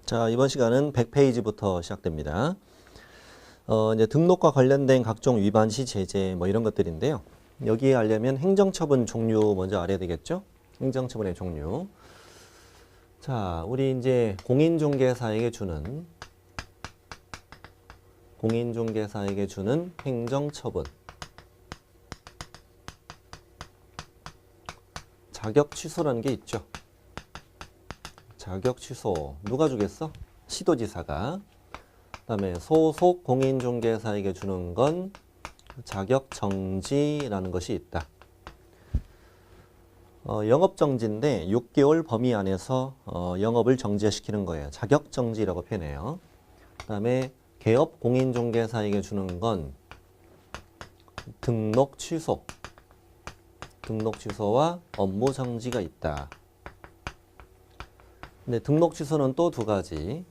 자, 이번 시간은 100페이지부터 시작됩니다. 이제 등록과 관련된 각종 위반 시 제재 뭐 이런 것들인데요. 여기에 하려면 행정처분 종류 먼저 알아야 되겠죠? 행정처분의 종류. 자, 우리 이제 공인중개사에게 주는 행정처분. 자격 취소라는 게 있죠. 자격 취소. 누가 주겠어? 시도지사가. 그다음에 소속 공인중개사에게 주는 건 자격 정지라는 것이 있다. 영업 정지인데 6개월 범위 안에서 영업을 정지시키는 거예요. 자격 정지라고 표현해요. 그다음에 개업 공인중개사에게 주는 건 등록 취소와 업무 정지가 있다. 근데 등록 취소는 또 두 가지.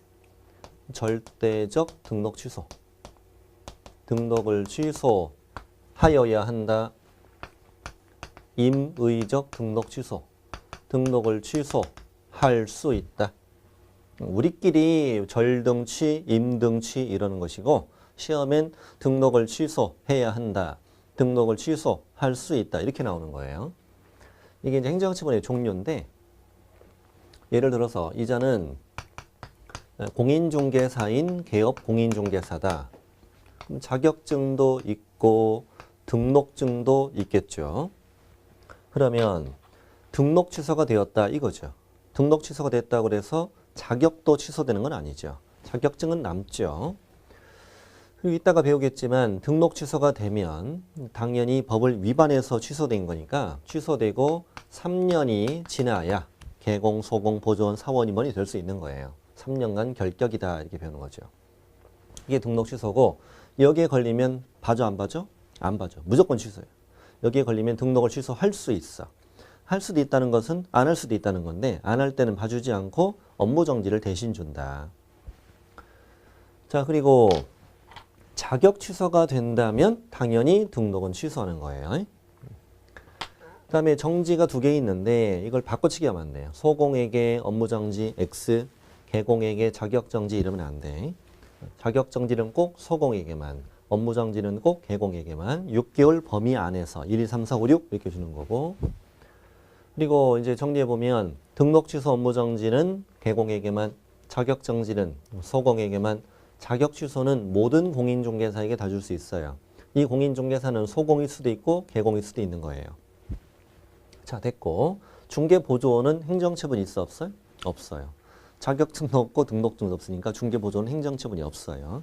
절대적 등록 취소. 등록을 취소하여야 한다. 임의적 등록 취소. 등록을 취소할 수 있다. 우리끼리 절등취, 임등취 이러는 것이고 시험엔 등록을 취소해야 한다. 등록을 취소할 수 있다. 이렇게 나오는 거예요. 이게 이제 행정처분의 종류인데 예를 들어서 이자는 공인중개사인 개업 공인중개사다. 그럼 자격증도 있고 등록증도 있겠죠. 그러면 등록 취소가 되었다 이거죠. 등록 취소가 됐다고 해서 자격도 취소되는 건 아니죠. 자격증은 남죠. 그리고 이따가 배우겠지만 등록 취소가 되면 당연히 법을 위반해서 취소된 거니까 취소되고 3년이 지나야 개공, 소공, 보조원, 사원 임원이 될 수 있는 거예요. 3년간 결격이다 이렇게 배우는 거죠. 이게 등록 취소고 여기에 걸리면 봐줘 안 봐줘? 안 봐줘. 무조건 취소해요. 여기에 걸리면 등록을 취소할 수 있어. 할 수도 있다는 것은 안 할 수도 있다는 건데 안 할 때는 봐주지 않고 업무 정지를 대신 준다. 자, 그리고 자격 취소가 된다면 당연히 등록은 취소하는 거예요. 그 다음에 정지가 두 개 있는데 이걸 바꿔치기 하면 안 돼요. 소공에게 업무정지 X, 개공에게 자격정지 이러면 안 돼. 자격정지는 꼭 소공에게만, 업무정지는 꼭 개공에게만 6개월 범위 안에서 1, 2, 3, 4, 5, 6 이렇게 주는 거고 그리고 이제 정리해보면 등록 취소 업무정지는 개공에게만, 자격정지는 소공에게만, 자격 취소는 모든 공인중개사에게 다 줄 수 있어요. 이 공인중개사는 소공일 수도 있고 개공일 수도 있는 거예요. 자, 됐고 중개보조원은 행정처분이 있어 없어요? 없어요. 자격증도 없고 등록증도 없으니까 중개보조원은 행정처분이 없어요.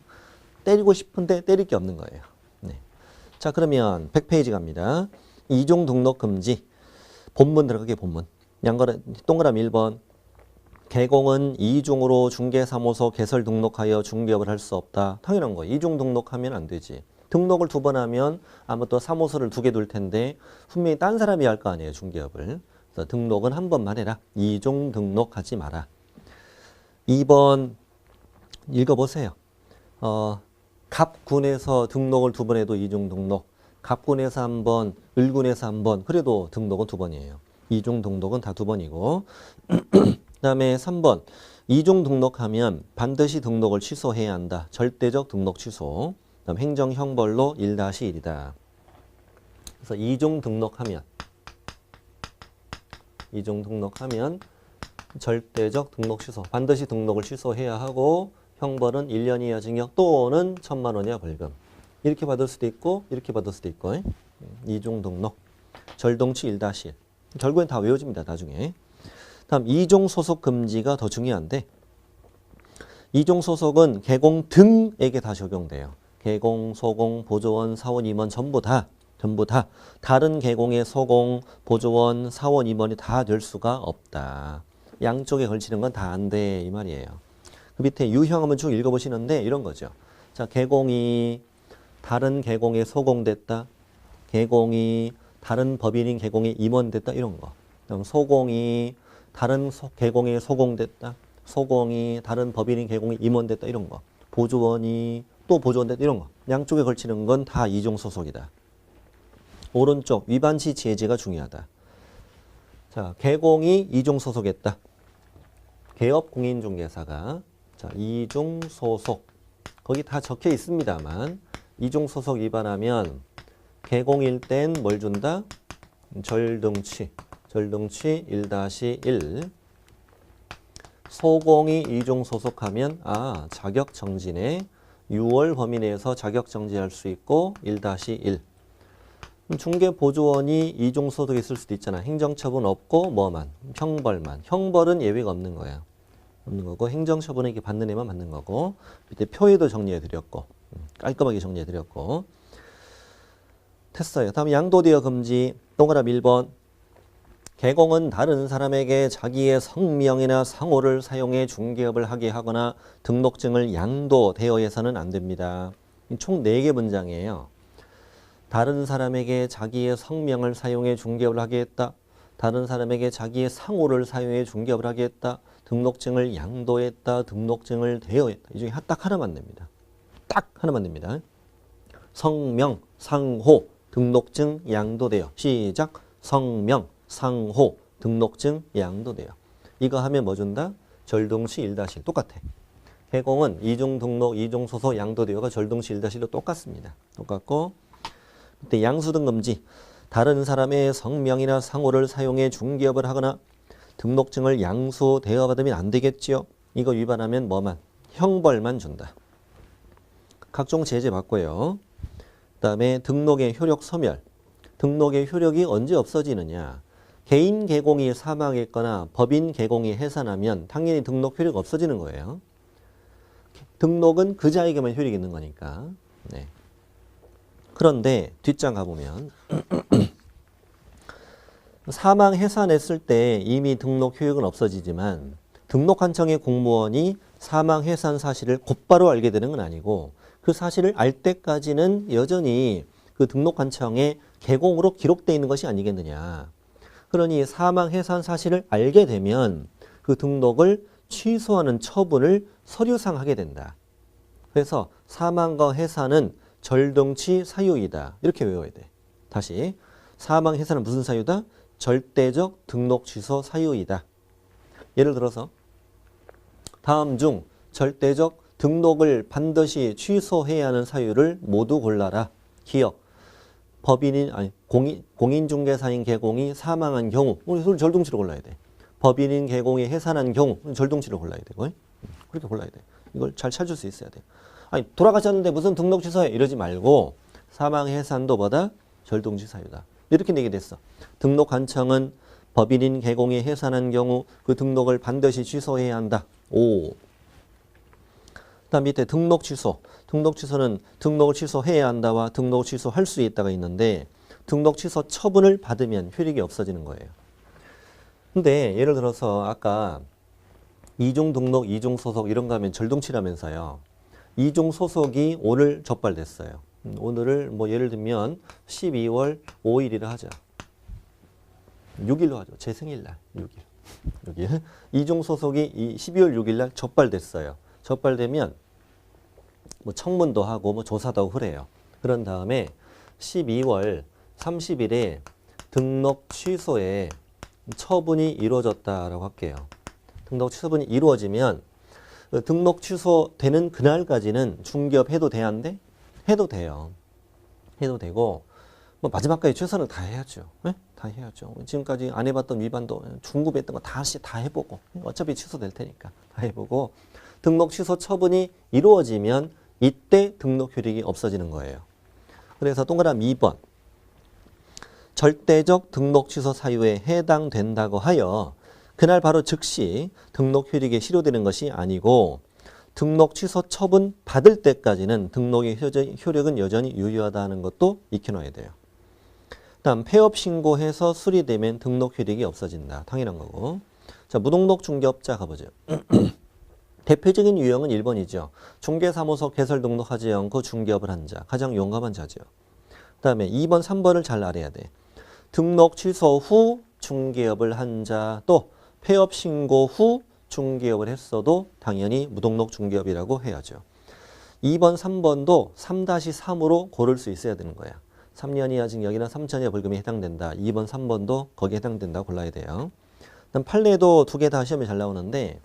때리고 싶은데 때릴 게 없는 거예요. 네. 자, 그러면 100페이지 갑니다. 이종 등록 금지. 본문 들어가게 본문. 동그라미 1번. 개공은 이종으로 중개사무소 개설 등록하여 중개업을 할 수 없다. 당연한 거예요. 이종 등록하면 안 되지. 등록을 두 번 하면 아마 또 사무소를 두 개 둘 텐데 분명히 딴 사람이 할 거 아니에요. 중개업을. 그래서 등록은 한 번만 해라. 이종 등록하지 마라. 2번 읽어보세요. 갑군에서 등록을 두 번 해도 이종 등록. 갑군에서 한 번, 을군에서 한 번. 그래도 등록은 두 번이에요. 이종 등록은 다 두 번이고. 그 다음에 3번. 이종 등록하면 반드시 등록을 취소해야 한다. 절대적 등록 취소. 그다음 행정형벌로 1-1이다. 그래서 이종 등록하면 절대적 등록 취소. 반드시 등록을 취소해야 하고 형벌은 1년 이하 징역 또는 1,000만 원 이하 벌금. 이렇게 받을 수도 있고 이렇게 받을 수도 있고. 이종 등록. 절동치 1-1. 결국엔 다 외워집니다. 나중에. 다음 이종 소속 금지가 더 중요한데 이종 소속은 개공 등에게 다 적용돼요. 개공, 소공, 보조원, 사원, 임원 전부 다 다른 개공의 소공, 보조원, 사원, 임원이 다 될 수가 없다. 양쪽에 걸치는 건 다 안 돼 이 말이에요. 그 밑에 유형 한번 쭉 읽어보시는데 이런 거죠. 자, 개공이 다른 개공에 소공됐다. 개공이 다른 법인인 개공에 임원됐다. 이런 거. 그럼 소공이 다른 개공에 소공됐다. 소공이 다른 법인인 개공에 임원됐다. 이런 거. 보조원이 또 보조원됐다. 이런 거. 양쪽에 걸치는 건 다 이종 소속이다. 오른쪽 위반시 제재가 중요하다. 자, 개공이 이종 소속했다. 개업 공인중개사가 자, 이중 소속. 거기 다 적혀 있습니다만 이중 소속 위반하면 개공일 땐 뭘 준다? 절등치 1-1. 소공이 이중 소속하면 자격 정지네. 6월 범위 내에서 자격 정지할 수 있고 1-1. 중개보조원이 이중 소속이 있을 수도 있잖아. 행정처분 없고 뭐만? 형벌만. 형벌은 예외가 없는 거야. 없는 거고 행정처분에 이렇게 받는 애만 받는 거고 밑에 표에도 정리해 드렸고 깔끔하게 정리해 드렸고 됐어요. 다음 양도대여 금지 동그라미 1번 개공은 다른 사람에게 자기의 성명이나 상호를 사용해 중개업을 하게 하거나 등록증을 양도대여해서는 안 됩니다. 총 4개 문장이에요. 다른 사람에게 자기의 성명을 사용해 중개업을 하게 했다. 다른 사람에게 자기의 상호를 사용해 중개업을 하게 했다. 등록증을 양도했다. 등록증을 대여했다. 이 중에 딱 하나만 됩니다. 딱 하나만 됩니다. 성명, 상호, 등록증, 양도대여. 시작. 성명, 상호, 등록증, 양도대여. 이거 하면 뭐 준다? 절등시 1-1. 똑같아. 개공은 이중 등록, 이중 소속, 양도대여가 절등시 1-1로 똑같습니다. 똑같고 그때 양수등 금지. 다른 사람의 성명이나 상호를 사용해 중개업을 하거나 등록증을 양수대여 받으면 안 되겠지요. 이거 위반하면 뭐만? 형벌만 준다. 각종 제재 받고요. 그 다음에 등록의 효력 소멸. 등록의 효력이 언제 없어지느냐. 개인 개공이 사망했거나 법인 개공이 해산하면 당연히 등록 효력 없어지는 거예요. 등록은 그 자에게만 효력이 있는 거니까. 네. 그런데 뒷장 가보면 사망 해산했을 때 이미 등록 효력은 없어지지만 등록한청의 공무원이 사망 해산 사실을 곧바로 알게 되는 건 아니고 그 사실을 알 때까지는 여전히 그 등록한청의 개공으로 기록되어 있는 것이 아니겠느냐. 그러니 사망 해산 사실을 알게 되면 그 등록을 취소하는 처분을 서류상 하게 된다. 그래서 사망과 해산은 절등치 사유이다. 이렇게 외워야 돼. 다시 사망 해산은 무슨 사유다? 절대적 등록 취소 사유이다. 예를 들어서 다음 중 절대적 등록을 반드시 취소해야 하는 사유를 모두 골라라. 기억. 공인중개사인 개공이 사망한 경우, 우리 절등치로 골라야 돼. 법인인 개공이 해산한 경우, 절등치로 골라야 되고, 그렇게 골라야 돼. 이걸 잘 찾을 수 있어야 돼. 아니, 돌아가셨는데 무슨 등록 취소해? 이러지 말고, 사망 해산도 뭐다? 절등치 사유다. 이렇게 내게 됐어. 등록한청은 법인인 개공이 해산한 경우 그 등록을 반드시 취소해야 한다. 오. 그다음 밑에 등록 취소. 등록 취소는 등록을 취소해야 한다와 등록을 취소할 수 있다가 있는데 등록 취소 처분을 받으면 효력이 없어지는 거예요. 근데 예를 들어서 아까 이중 등록, 이중 소속 이런 거 하면 절등치라면서요. 이중 소속이 오늘 적발됐어요. 오늘을 뭐 예를 들면 12월 5일이라 하자. 6일로 하죠. 제 생일날 6일. 이중 소속이 12월 6일날 적발됐어요. 적발되면 뭐 청문도 하고 뭐 조사도 하고 그래요. 그런 다음에 12월 30일에 등록 취소에 처분이 이루어졌다라고 할게요. 등록 취소분이 이루어지면 등록 취소되는 그날까지는 중개업 해도 돼야 안 돼? 해도 돼요. 해도 되고 뭐 마지막까지 최선을 다해야죠. 네? 다 해야죠. 지금까지 안 해봤던 위반도 중급했던 거 다시 다 해보고 어차피 취소될 테니까 다 해보고 등록 취소 처분이 이루어지면 이때 등록 효력이 없어지는 거예요. 그래서 동그라미 2번 절대적 등록 취소 사유에 해당된다고 하여 그날 바로 즉시 등록 효력이 실효되는 것이 아니고 등록 취소 처분 받을 때까지는 등록의 효력은 여전히 유효하다는 것도 익혀놔야 돼요. 다음 폐업 신고해서 수리되면 등록 효력이 없어진다. 당연한 거고. 자, 무등록 중개업자 가보죠. 대표적인 유형은 1번이죠. 중개사무소 개설 등록하지 않고 중개업을 한 자. 가장 용감한 자죠. 그 다음에 2번, 3번을 잘 알아야 돼. 등록 취소 후 중개업을 한 자, 또 폐업 신고 후 중개업을 했어도 당연히 무등록 중개업이라고 해야죠. 2번, 3번도 3-3으로 고를 수 있어야 되는 거야. 3년 이하 징역이나 3천 이하 벌금에 해당된다. 2번, 3번도 거기에 해당된다 골라야 돼요. 그다음 판례도 2개 다 시험에 잘 나오는데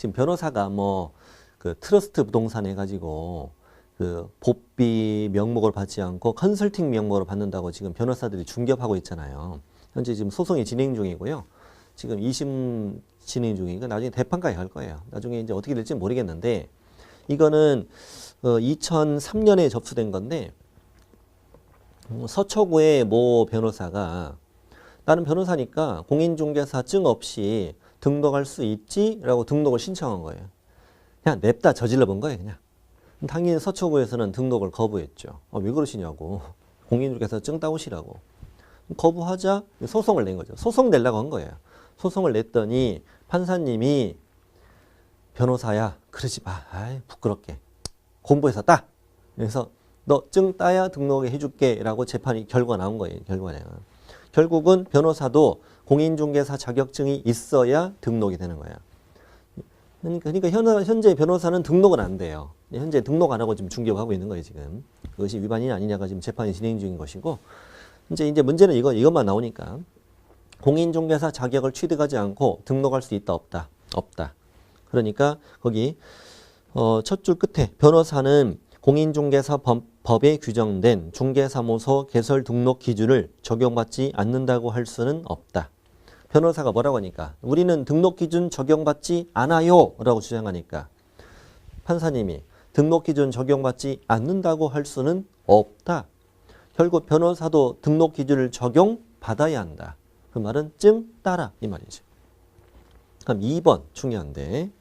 지금 변호사가 뭐 그 트러스트 부동산 해가지고 그 법비 명목을 받지 않고 컨설팅 명목으로 받는다고 지금 변호사들이 중개업하고 있잖아요. 현재 지금 소송이 진행 중이고요. 지금 2심 진행 중이니까 나중에 대판까지 갈 거예요. 나중에 이제 어떻게 될지 모르겠는데 이거는 2003년에 접수된 건데 서초구의 모 변호사가 나는 변호사니까 공인중개사 증 없이 등록할 수 있지? 라고 등록을 신청한 거예요. 그냥 냅다 저질러 본 거예요. 그냥. 당연히 서초구에서는 등록을 거부했죠. 왜 그러시냐고. 공인중개사 증 따오시라고. 거부하자 소송을 낸 거죠. 소송 내려고 한 거예요. 소송을 냈더니 판사님이 변호사야 그러지 마. 아이 부끄럽게. 공부해서 따. 그래서 너 증 따야 등록해 줄게 라고 재판이 결과 나온 거예요. 결국은 변호사도 공인중개사 자격증이 있어야 등록이 되는 거예요. 그러니까 현재 변호사는 등록은 안 돼요. 현재 등록 안 하고 지금 중개업하고 있는 거예요, 지금. 그것이 위반이냐 아니냐가 지금 재판이 진행 중인 것이고. 이제 문제는 이것만 나오니까. 공인중개사 자격을 취득하지 않고 등록할 수 있다, 없다? 없다. 그러니까 거기 첫 줄 끝에 변호사는 공인중개사 법에 규정된 중개사무소 개설 등록 기준을 적용받지 않는다고 할 수는 없다. 변호사가 뭐라고 하니까 우리는 등록 기준 적용받지 않아요 라고 주장하니까 판사님이 등록 기준 적용받지 않는다고 할 수는 없다. 결국 변호사도 등록 기준을 적용받아야 한다. 그 말은 증 따라 이 말이죠. 그럼 2번 중요한데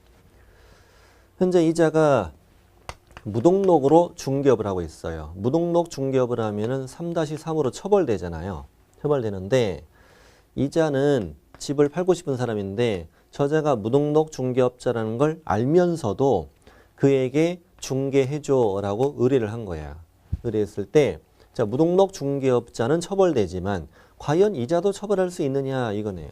현재 이자가 무등록으로 중개업을 하고 있어요. 무등록 중개업을 하면은 3-3으로 처벌되잖아요. 처벌되는데 이자는 집을 팔고 싶은 사람인데 저자가 무등록 중개업자라는 걸 알면서도 그에게 중개해줘라고 의뢰를 한 거야. 의뢰했을 때 자, 무등록 중개업자는 처벌되지만 과연 이자도 처벌할 수 있느냐 이거네요.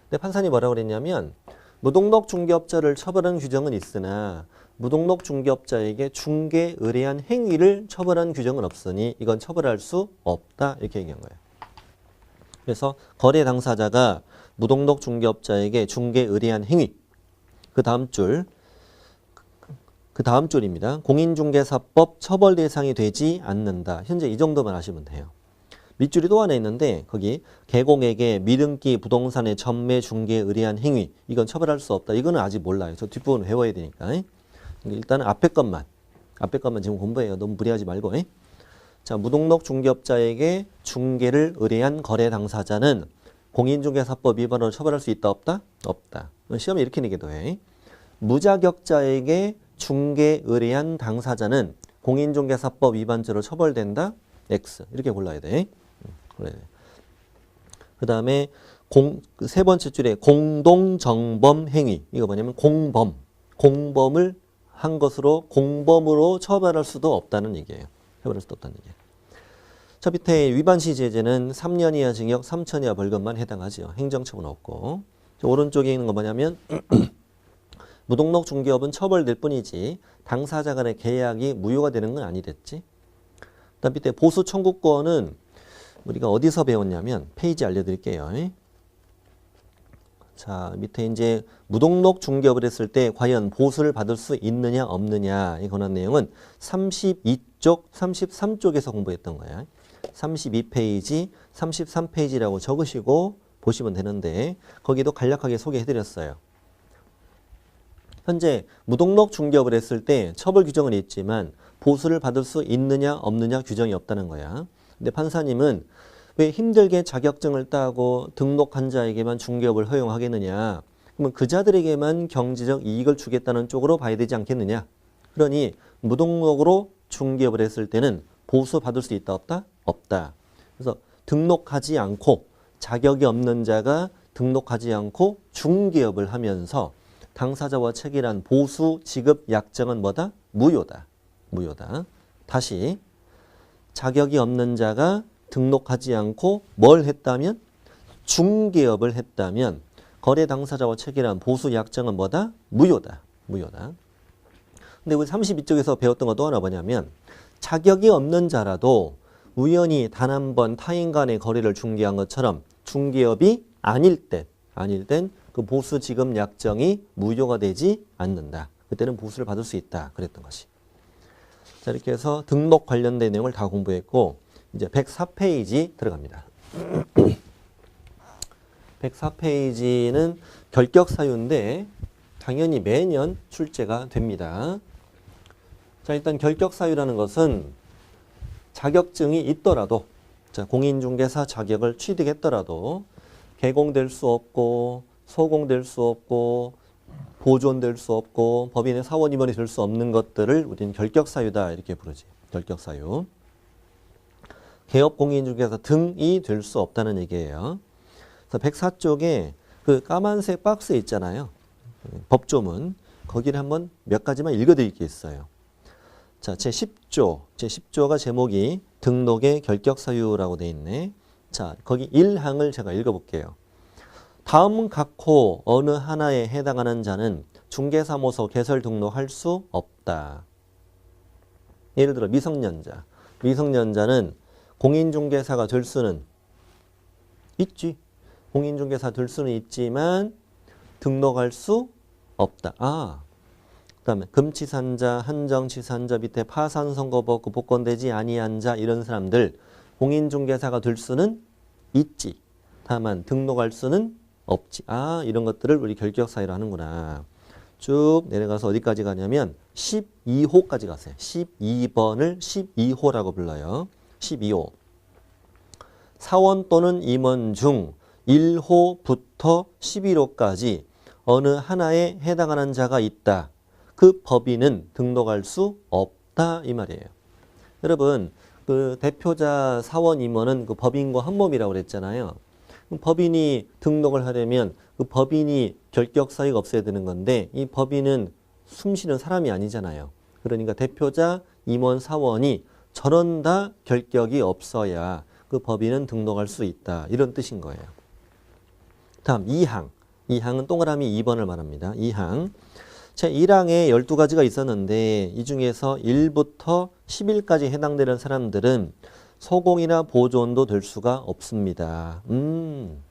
근데 판사님이 뭐라고 그랬냐면 무등록 중개업자를 처벌하는 규정은 있으나 무등록 중개업자에게 중개 의뢰한 행위를 처벌한 규정은 없으니 이건 처벌할 수 없다 이렇게 얘기한 거예요. 그래서 거래 당사자가 무등록 중개업자에게 중개 의뢰한 행위 그 다음 줄입니다. 공인중개사법 처벌 대상이 되지 않는다. 현재 이 정도만 아시면 돼요. 밑줄이 또 하나 있는데 거기 개공에게 미등기 부동산의 전매 중개 의뢰한 행위 이건 처벌할 수 없다. 이거는 아직 몰라요. 저 뒷부분 외워야 되니까. 일단은 앞에 것만 지금 공부해요. 너무 무리하지 말고. 자, 무등록 중개업자에게 중개를 의뢰한 거래 당사자는 공인중개사법 위반으로 처벌할 수 있다 없다? 없다. 시험에 이렇게 내기도 해. 무자격자에게 중개 의뢰한 당사자는 공인중개사법 위반죄로 처벌된다? X. 이렇게 골라야 돼. 그 다음에 세 번째 줄에 공동정범 행위. 이거 뭐냐면 공범을 한 것으로 공범으로 처벌할 수도 없다는 얘기예요. 처벌할 수도 없다는 얘기예요. 저 밑에 위반시 제재는 3년 이하 징역 3천 이하 벌금만 해당하죠. 행정처분 없고. 오른쪽에 있는 거 뭐냐면 무등록 중개업은 처벌될 뿐이지 당사자 간의 계약이 무효가 되는 건 아니랬지. 그다음 밑에 보수 청구권은 우리가 어디서 배웠냐면 페이지 알려드릴게요. 자, 밑에 이제 무등록 중개업을 했을 때 과연 보수를 받을 수 있느냐 없느냐 이 관한 내용은 32쪽, 33쪽에서 공부했던 거야. 32페이지, 33페이지라고 적으시고 보시면 되는데 거기도 간략하게 소개해드렸어요. 현재 무등록 중개업을 했을 때 처벌 규정은 있지만 보수를 받을 수 있느냐 없느냐 규정이 없다는 거야. 근데 판사님은 왜 힘들게 자격증을 따고 등록한 자에게만 중개업을 허용하겠느냐. 그러면 그 자들에게만 경제적 이익을 주겠다는 쪽으로 봐야 되지 않겠느냐. 그러니 무등록으로 중개업을 했을 때는 보수 받을 수 있다 없다? 없다. 그래서 등록하지 않고 자격이 없는 자가 등록하지 않고 중개업을 하면서 당사자와 체결한 보수 지급 약정은 뭐다? 무효다. 다시 자격이 없는 자가 등록하지 않고 뭘 했다면? 중개업을 했다면 거래 당사자와 체결한 보수 약정은 뭐다? 무효다. 근데 우리 32쪽에서 배웠던 거 또 하나 뭐냐면 자격이 없는 자라도 우연히 단 한 번 타인 간의 거래를 중개한 것처럼 중개업이 아닐 땐 그 보수 지급 약정이 무효가 되지 않는다. 그때는 보수를 받을 수 있다. 그랬던 것이. 자, 이렇게 해서 등록 관련된 내용을 다 공부했고 이제 104페이지 들어갑니다. 104페이지는 결격 사유인데 당연히 매년 출제가 됩니다. 자, 일단 결격 사유라는 것은 자격증이 있더라도, 자, 공인중개사 자격을 취득했더라도 개공될 수 없고 소공될 수 없고 보존될 수 없고 법인의 사원 임원이 될 수 없는 것들을 우리는 결격 사유다 이렇게 부르지. 결격 사유. 개업 공인중개사 등이 될 수 없다는 얘기예요. 그래서 104쪽에 그 까만색 박스 있잖아요. 법조문. 거기를 한번 몇 가지만 읽어드리겠어요. 자, 제10조가 제목이 등록의 결격 사유라고 돼 있네. 자, 거기 1항을 제가 읽어볼게요. 다음 각호 어느 하나에 해당하는 자는 중개사무소 개설 등록할 수 없다. 예를 들어 미성년자. 미성년자는 공인중개사가 될 수는 있지. 공인중개사 될 수는 있지만 등록할 수 없다. 그 다음에 금치산자, 한정치산자 밑에 파산선고 받고 복권되지 아니한 자 이런 사람들 공인중개사가 될 수는 있지. 다만 등록할 수는 없지. 이런 것들을 우리 결격사유로 하는구나. 쭉 내려가서 어디까지 가냐면 12호까지 가세요. 12번을 12호라고 불러요. 12호. 사원 또는 임원 중 1호부터 11호까지 어느 하나에 해당하는 자가 있다. 그 법인은 등록할 수 없다 이 말이에요. 여러분 그 대표자 사원 임원은 그 법인과 한 몸이라고 그랬잖아요. 법인이 등록을 하려면 그 법인이 결격 사유가 없어야 되는 건데 이 법인은 숨쉬는 사람이 아니잖아요. 그러니까 대표자, 임원, 사원이 전원 다 결격이 없어야 그 법인은 등록할 수 있다. 이런 뜻인 거예요. 다음 2항. 2항은 동그라미 2번을 말합니다. 2항. 제1항에 12가지가 있었는데 이 중에서 1부터 10일까지 해당되는 사람들은 소공이나 보존도 될 수가 없습니다.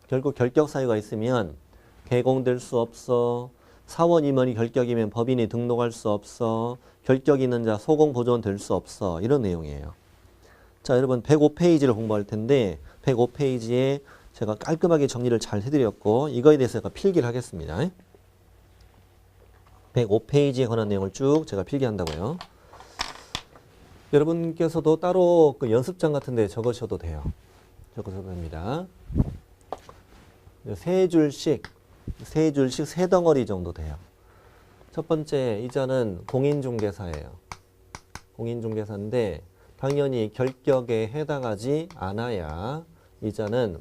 결국 결격 사유가 있으면 개공될 수 없어. 사원 임원이 결격이면 법인이 등록할 수 없어. 결격 있는 자 소공 보존 될 수 없어. 이런 내용이에요. 자, 여러분 105페이지를 공부할 텐데 105페이지에 제가 깔끔하게 정리를 잘 해드렸고 이거에 대해서 제가 필기를 하겠습니다. 105페이지에 관한 내용을 쭉 제가 필기한다고요. 여러분께서도 따로 그 연습장 같은 데 적으셔도 돼요. 적으셔도 됩니다. 세 줄씩 세 덩어리 정도 돼요. 첫 번째 이자는 공인중개사예요. 공인중개사인데 당연히 결격에 해당하지 않아야 이자는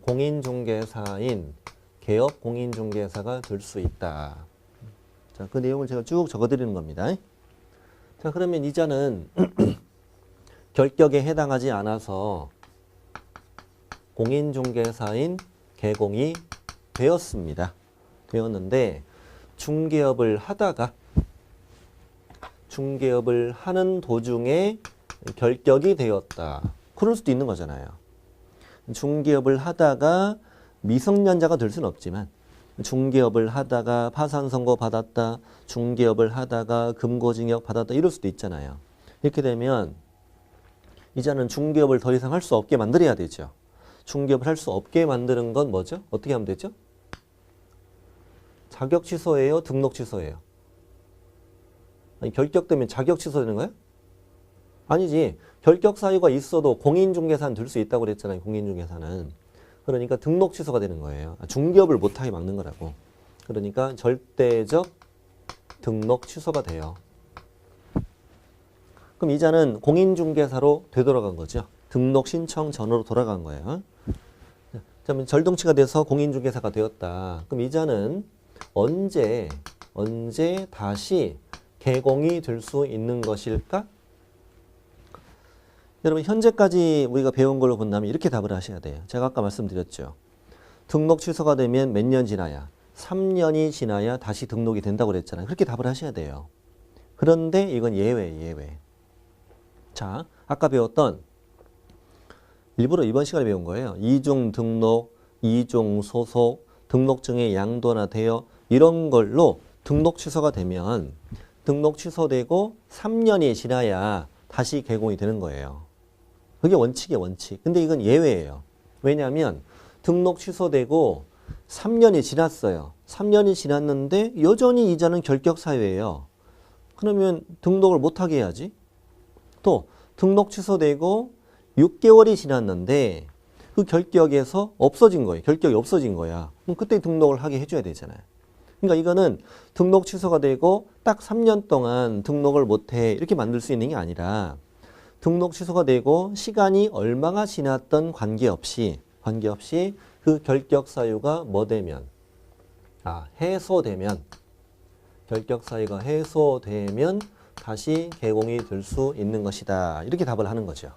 공인중개사인 개업 공인중개사가 될 수 있다. 자, 그 내용을 제가 쭉 적어드리는 겁니다. 자, 그러면 이자는 결격에 해당하지 않아서 공인중개사인 개공이 되었는데 중개업을 하는 도중에 결격이 되었다. 그럴 수도 있는 거잖아요. 중개업을 하다가 미성년자가 될 수는 없지만 중개업을 하다가 파산선고 받았다. 중개업을 하다가 금고징역 받았다. 이럴 수도 있잖아요. 이렇게 되면 이자는 중개업을 더 이상 할 수 없게 만들어야 되죠. 중개업을 할 수 없게 만드는 건 뭐죠? 어떻게 하면 되죠? 자격 취소예요? 등록 취소예요? 아니, 결격되면 자격 취소되는 거예요? 아니지. 결격 사유가 있어도 공인중개사는 될 수 있다고 그랬잖아요. 공인중개사는. 그러니까 등록 취소가 되는 거예요. 중개업을 못하게 막는 거라고. 그러니까 절대적 등록 취소가 돼요. 그럼 이자는 공인중개사로 되돌아간 거죠. 등록 신청 전으로 돌아간 거예요. 그러면 절동치가 돼서 공인중개사가 되었다. 그럼 이자는 언제 다시 개공이 될 수 있는 것일까? 여러분 현재까지 우리가 배운 걸로 본다면 이렇게 답을 하셔야 돼요. 제가 아까 말씀드렸죠. 등록 취소가 되면 몇 년 지나야? 3년이 지나야 다시 등록이 된다고 그랬잖아요. 그렇게 답을 하셔야 돼요. 그런데 이건 예외. 자, 아까 배웠던 일부러 이번 시간에 배운 거예요. 이중 등록, 이중 소속, 등록증의 양도나 되어 이런 걸로 등록 취소가 되면 등록 취소되고 3년이 지나야 다시 개공이 되는 거예요. 그게 원칙이에요, 원칙. 근데 이건 예외예요. 왜냐하면 등록 취소되고 3년이 지났어요. 3년이 지났는데 여전히 이자는 결격 사유예요. 그러면 등록을 못하게 해야지. 또 등록 취소되고 6개월이 지났는데 그 결격에서 없어진 거예요. 결격이 없어진 거야. 그럼 그때 등록을 하게 해줘야 되잖아요. 그러니까 이거는 등록 취소가 되고 딱 3년 동안 등록을 못해 이렇게 만들 수 있는 게 아니라 등록 취소가 되고 시간이 얼마가 지났던 관계없이 그 결격 사유가 뭐 되면 해소되면 결격 사유가 해소되면 다시 개공이 될 수 있는 것이다. 이렇게 답을 하는 거죠.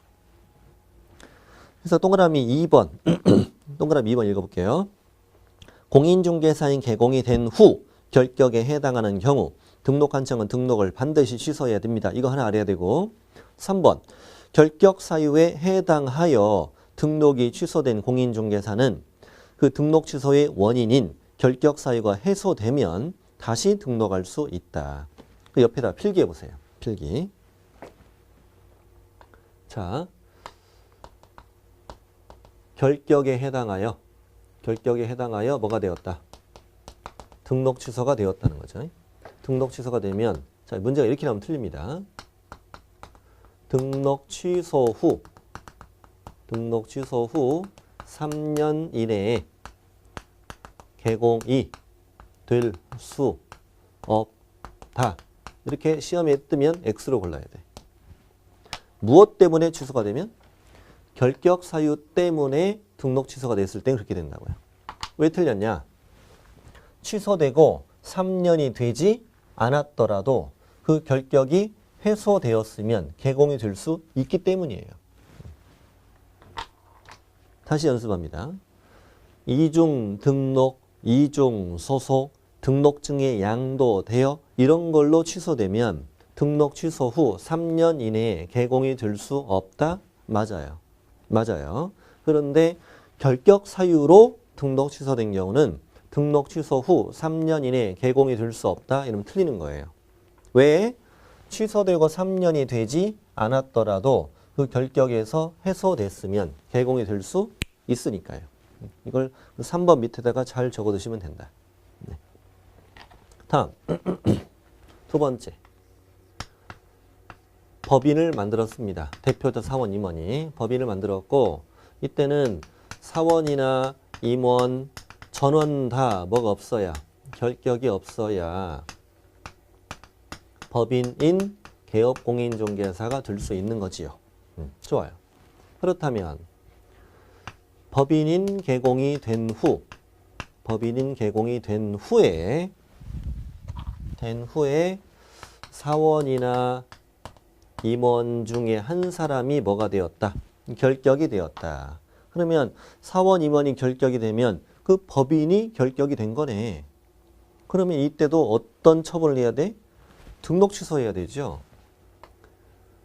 그래서 동그라미 2번 동그라미 2번 읽어볼게요. 공인중개사인 개공이 된 후 결격에 해당하는 경우 등록한 청은 등록을 반드시 취소해야 됩니다. 이거 하나 알아야 되고 3번 결격 사유에 해당하여 등록이 취소된 공인중개사는 그 등록 취소의 원인인 결격 사유가 해소되면 다시 등록할 수 있다. 그 옆에다 필기해 보세요. 필기. 자, 결격에 해당하여 뭐가 되었다? 등록 취소가 되었다는 거죠. 등록 취소가 되면 자, 문제가 이렇게 나오면 틀립니다. 등록 취소 후 3년 이내에 개공이 될 수 없다. 이렇게 시험에 뜨면 X로 골라야 돼. 무엇 때문에 취소가 되면? 결격 사유 때문에 등록 취소가 됐을 땐 그렇게 된다고요. 왜 틀렸냐? 취소되고 3년이 되지 않았더라도 그 결격이 해소되었으면 개공이 될 수 있기 때문이에요. 다시 연습합니다. 이중 등록, 이중 소속, 등록증의 양도되어 이런 걸로 취소되면 등록 취소 후 3년 이내에 개공이 될 수 없다? 맞아요. 맞아요. 그런데 결격 사유로 등록 취소된 경우는 등록 취소 후 3년 이내에 개공이 될 수 없다? 이러면 틀리는 거예요. 왜? 취소되고 3년이 되지 않았더라도 그 결격에서 해소됐으면 개공이 될 수 있으니까요. 이걸 3번 밑에다가 잘 적어두시면 된다. 네. 다음 두 번째 법인을 만들었습니다. 대표자 사원 임원이 법인을 만들었고 이때는 사원이나 임원 전원 다 뭐가 없어야 결격이 없어야 법인인 개업공인중개사가 될 수 있는 거지요. 좋아요. 그렇다면 법인인 개공이 된 후에 사원이나 임원 중에 한 사람이 뭐가 되었다? 결격이 되었다. 그러면 사원, 임원이 결격이 되면 그 법인이 결격이 된 거네. 그러면 이때도 어떤 처분을 해야 돼? 등록 취소해야 되죠.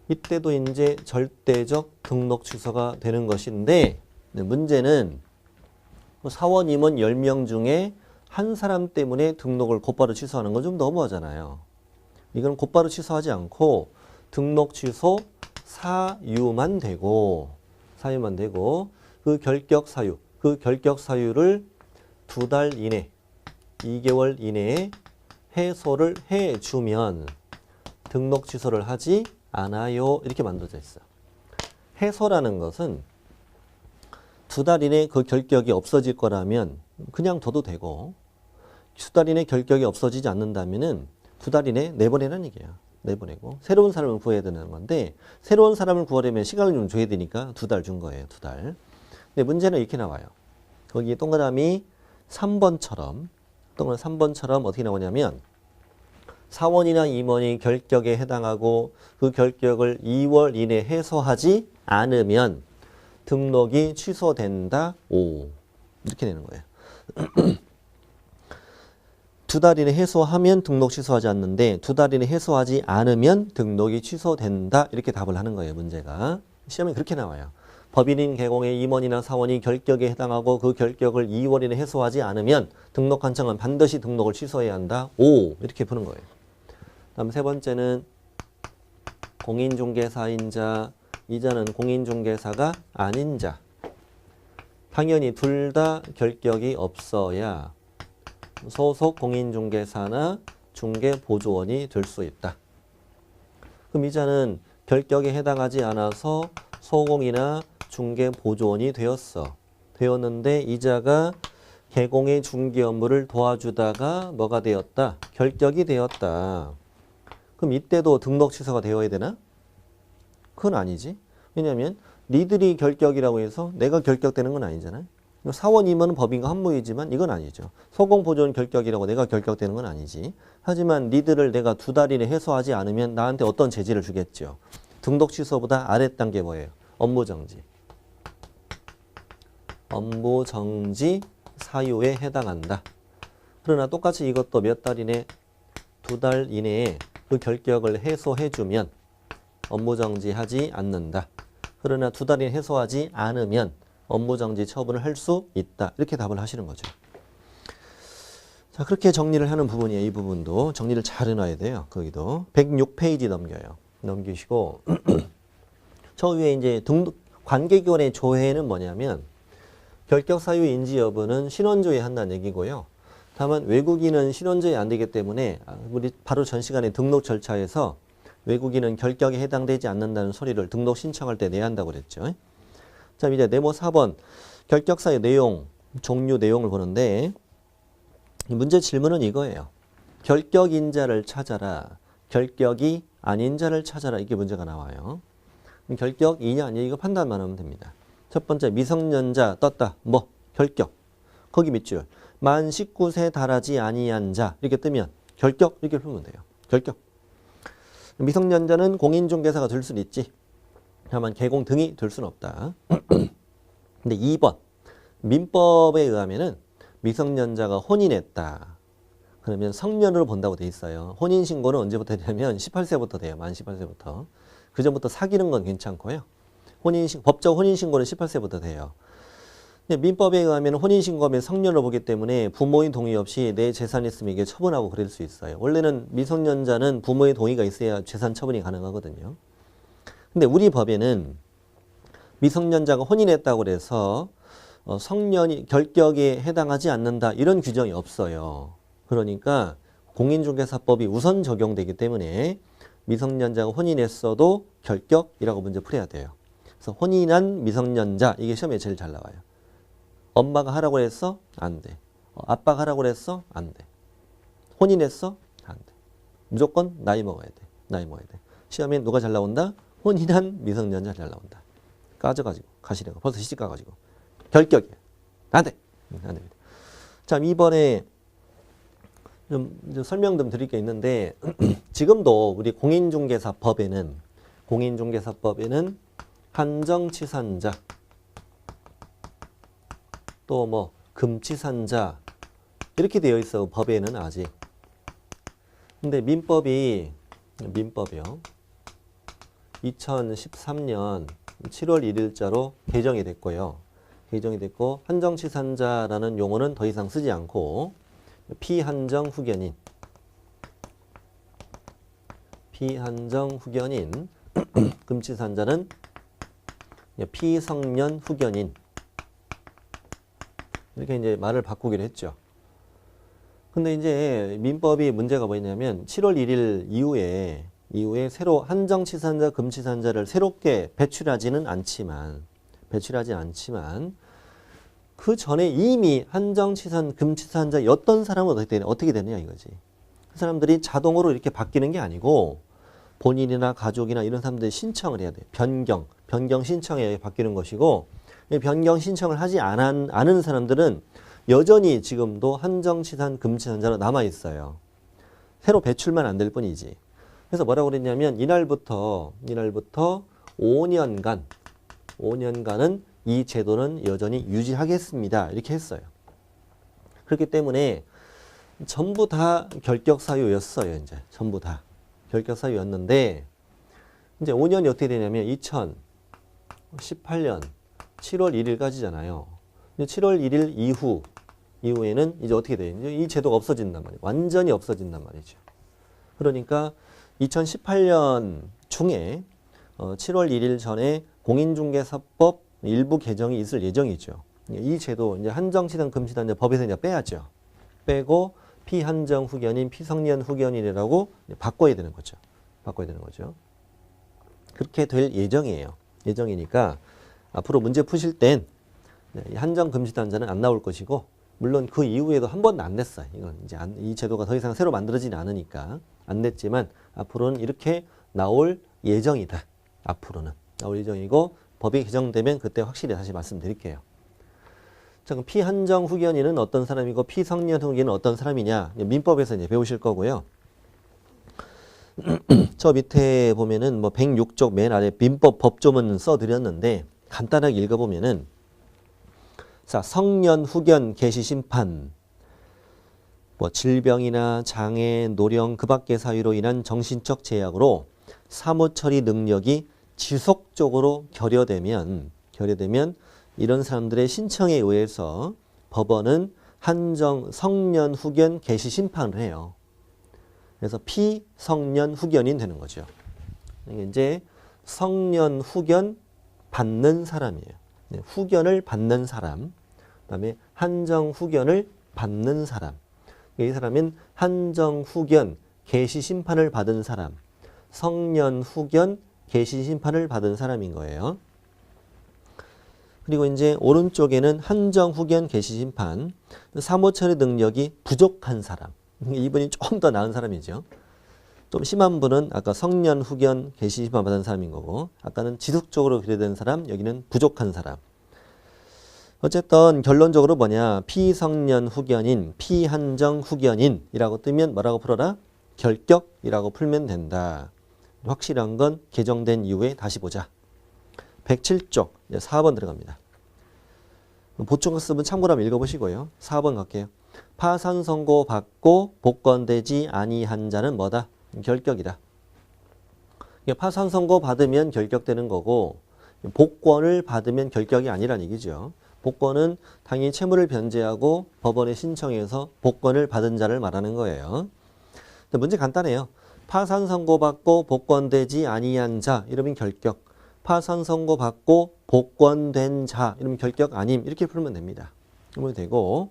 이때도 이제 절대적 등록 취소가 되는 것인데 문제는 사원, 임원 10명 중에 한 사람 때문에 등록을 곧바로 취소하는 건 좀 너무하잖아요. 이건 곧바로 취소하지 않고 등록 취소 사유만 되고 그 결격 사유를 2달 이내, 2개월 이내에 해소를 해주면 등록 취소를 하지 않아요. 이렇게 만들어져 있어요. 해소라는 것은 2달 이내 그 결격이 없어질 거라면 그냥 둬도 되고 2달 이내 결격이 없어지지 않는다면은 2달 이내 내보내라는 얘기야. 내보내고 새로운 사람을 구해야 되는 건데 새로운 사람을 구하려면 시간을 좀 줘야 되니까 2달 준 거예요. 2달. 근데 문제는 이렇게 나와요. 거기 동그라미 3번처럼 어떻게 나오냐면 사원이나 임원이 결격에 해당하고 그 결격을 2월 이내 해소하지 않으면 등록이 취소된다. 오. 이렇게 되는 거예요. 2달 이내 해소하면 등록 취소하지 않는데 2달 이내 해소하지 않으면 등록이 취소된다. 이렇게 답을 하는 거예요. 문제가. 시험에 그렇게 나와요. 법인인 개공의 임원이나 사원이 결격에 해당하고 그 결격을 2월 이내 해소하지 않으면 등록한 청은 반드시 등록을 취소해야 한다. 오, 이렇게 푸는 거예요. 다음 세 번째는 공인중개사인 자, 이자는 공인중개사가 아닌 자. 당연히 둘 다 결격이 없어야 소속 공인중개사나 중개보조원이 될 수 있다. 그럼 이자는 결격에 해당하지 않아서 소공이나 중개보조원이 되었는데 이자가 개공의 중개 업무를 도와주다가 뭐가 되었다? 결격이 되었다. 그럼 이때도 등록 취소가 되어야 되나? 그건 아니지. 왜냐하면 니들이 결격이라고 해서 내가 결격되는 건 아니잖아요. 사원 임원은 법인과 한무이지만 이건 아니죠. 소공보조원 결격이라고 내가 결격되는 건 아니지. 하지만 니들을 내가 2달 이내 해소하지 않으면 나한테 어떤 제지를 주겠죠. 등록 취소보다 아래 단계 뭐예요? 업무정지. 업무정지 사유에 해당한다. 그러나 똑같이 이것도 몇 달 이내, 2달 이내에 그 결격을 해소해주면 업무정지하지 않는다. 그러나 2달 이내 해소하지 않으면 업무정지 처분을 할 수 있다. 이렇게 답을 하시는 거죠. 자, 그렇게 정리를 하는 부분이에요. 이 부분도 정리를 잘 해놔야 돼요. 거기도 106페이지 넘겨요. 넘기시고 저 위에 이제 관계기관의 조회는 뭐냐면 결격 사유 인지 여부는 신원조회 한다는 얘기고요. 다만 외국인은 신원조회 안 되기 때문에 우리 바로 전 시간에 등록 절차에서 외국인은 결격에 해당되지 않는다는 소리를 등록 신청할 때 내야 한다고 그랬죠. 자, 이제 네모 4번 결격 사유 내용, 종류 내용을 보는데 문제 질문은 이거예요. 결격인자를 찾아라. 결격이 아닌 자를 찾아라. 이게 문제가 나와요. 결격이냐 아니냐 이거 판단만 하면 됩니다. 첫 번째 미성년자 떴다. 뭐? 결격. 거기 밑줄. 만 19세 달하지 아니한 자 이렇게 뜨면 결격 이렇게 풀면 돼요. 결격. 미성년자는 공인중개사가 될 수는 있지. 다만 개공 등이 될 수는 없다. 근데 2번 민법에 의하면은 미성년자가 혼인했다. 그러면 성년으로 본다고 돼 있어요. 혼인신고는 언제부터 되냐면 18세부터 돼요. 만 18세부터. 그 전부터 사귀는 건 괜찮고요. 법적 혼인신고는 18세부터 돼요. 근데 민법에 의하면 혼인신고하면 성년으로 보기 때문에 부모의 동의 없이 내 재산이 있으면 이게 처분하고 그럴 수 있어요. 원래는 미성년자는 부모의 동의가 있어야 재산 처분이 가능하거든요. 근데 우리 법에는 미성년자가 혼인했다고 해서 성년이 결격에 해당하지 않는다 이런 규정이 없어요. 그러니까 공인중개사법이 우선 적용되기 때문에 미성년자가 혼인했어도 결격이라고 문제 풀어야 돼요. 그래서 혼인한 미성년자 이게 시험에 제일 잘 나와요. 엄마가 하라고 했어? 안 돼. 아빠가 하라고 했어? 안 돼. 혼인했어? 안 돼. 무조건 나이 먹어야 돼. 나이 먹어야 돼. 시험에 누가 잘 나온다? 혼인한 미성년자 잘 나온다. 까져가지고 가시는 거. 벌써 시집 가가지고. 결격이야. 안 돼. 안 됩니다. 자, 이번에 좀 설명 좀 드릴 게 있는데 지금도 우리 공인중개사법에는 한정치산자 또 뭐 금치산자 이렇게 되어 있어. 법에는 아직. 근데 민법이요. 2013년 7월 1일자로 개정이 됐고요. 개정이 됐고 한정치산자라는 용어는 더 이상 쓰지 않고 피한정 후견인 금치산자는 피성년 후견인 이렇게 이제 말을 바꾸기로 했죠. 근데 이제 민법이 문제가 뭐냐면 7월 1일 이후에 새로 한정치산자, 금치산자를 새롭게 배출하지 않지만 그 전에 이미 한정치산, 금치산자였던 사람은 어떻게 되느냐 이거지. 그 사람들이 자동으로 이렇게 바뀌는 게 아니고 본인이나 가족이나 이런 사람들이 신청을 해야 돼. 변경 신청해야 바뀌는 것이고 변경 신청을 하지 않은 사람들은 여전히 지금도 한정치산, 금치산자로 남아있어요. 새로 배출만 안 될 뿐이지. 그래서 뭐라고 그랬냐면 이날부터 5년간은 이 제도는 여전히 유지하겠습니다. 이렇게 했어요. 그렇기 때문에 전부 다 결격 사유였어요. 이제 전부 다 결격 사유였는데 이제 5년이 어떻게 되냐면 2018년 7월 1일까지잖아요. 7월 1일 이후에는 이제 어떻게 돼요? 이제 이 제도가 없어진단 말이에요. 완전히 없어진단 말이죠. 그러니까 2018년 중에 7월 1일 전에 공인중개사법 일부 개정이 있을 예정이죠. 이 제도 이제 한정치단 금치단 법에서 이제 빼야죠. 빼고 피한정 후견인, 피성년 후견인이라고 바꿔야 되는 거죠. 바꿔야 되는 거죠. 그렇게 될 예정이에요. 예정이니까 앞으로 문제 푸실 땐 한정 금지단자는 안 나올 것이고, 물론 그 이후에도 한 번도 안 냈어요. 이건 이제 이 제도가 더 이상 새로 만들어지지 않으니까 안 냈지만 앞으로는 이렇게 나올 예정이다. 앞으로는 나올 예정이고 법이 개정되면 그때 확실히 다시 말씀드릴게요. 자, 그럼 피한정 후견인은 어떤 사람이고 피성년 후견인은 어떤 사람이냐? 민법에서 이제 배우실 거고요. 저 밑에 보면은 뭐 106쪽 맨 아래 민법 법조문 써드렸는데 간단하게 읽어보면은, 자, 성년 후견 개시 심판, 뭐 질병이나 장애, 노령, 그 밖의 사유로 인한 정신적 제약으로 사무 처리 능력이 지속적으로 결여되면 이런 사람들의 신청에 의해서 법원은 성년 후견 개시 심판을 해요. 그래서 피성년 후견인 되는 거죠. 이제 성년 후견 받는 사람이에요. 후견을 받는 사람, 그다음에 한정 후견을 받는 사람. 이 사람은 한정 후견 개시 심판을 받은 사람, 성년 후견 개시 심판을 받은 사람인 거예요. 그리고 이제 오른쪽에는 한정 후견 개시 심판, 사무 처리 능력이 부족한 사람. 이분이 좀 더 나은 사람이죠. 좀 심한 분은 아까 성년 후견 개시 심판 받은 사람인 거고, 아까는 지속적으로 결여된 사람, 여기는 부족한 사람. 어쨌든 결론적으로 뭐냐, 피성년 후견인, 피한정 후견인이라고 뜨면 뭐라고 풀어라? 결격이라고 풀면 된다. 확실한 건 개정된 이후에 다시 보자. 107쪽 4번 들어갑니다. 보충학습은 참고로 한번 읽어보시고요. 4번 갈게요. 파산 선고 받고 복권되지 아니한 자는 뭐다? 결격이다. 파산 선고 받으면 결격되는 거고, 복권을 받으면 결격이 아니란 얘기죠. 복권은 당연히 채무를 변제하고 법원에 신청해서 복권을 받은 자를 말하는 거예요. 근데 문제 간단해요. 파산 선고 받고 복권되지 아니한 자 이러면 결격. 파산 선고 받고 복권된 자 이러면 결격 아님, 이렇게 풀면 됩니다. 그러면 되고,